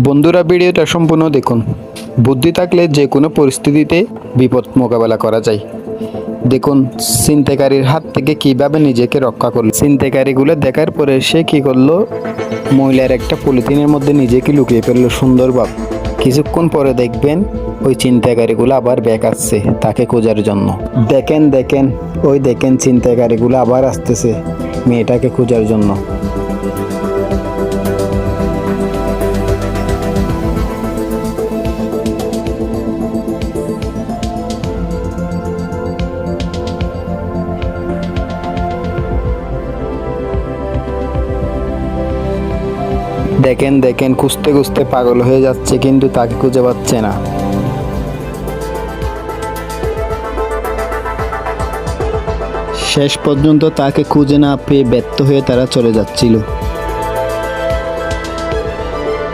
বন্ধুরা, ভিডিওটা সম্পূর্ণ দেখুন। বুদ্ধি থাকলে যে কোনো পরিস্থিতিতে বিপদ মোকাবেলা করা যায়। দেখুন ছিনতাইকারীর হাত থেকে কিভাবে নিজেকে রক্ষা করলো। ছিনতাইকারীগুলো দেখার পরে সে কি করলো, মহিলার একটা পলিথিনের মধ্যে নিজেকে লুকিয়ে ফেললো সুন্দরভাবে। কিছুক্ষণ পরে দেখবেন ওই ছিনতাইকারীগুলো আবার ব্যাক আসছে তাকে খোঁজার জন্য। দেখেন ছিনতাইকারীগুলো আবার আসতেছে মেয়েটাকে খোঁজার জন্য। দেখেন খুঁজতে খুঁজতে পাগল হয়ে যাচ্ছে, কিন্তু তাকে খুঁজে পাচ্ছে না। শেষ পর্যন্ত তাকে খুঁজে না পেয়ে ব্যর্থ হয়ে তারা চলে যাচ্ছিল।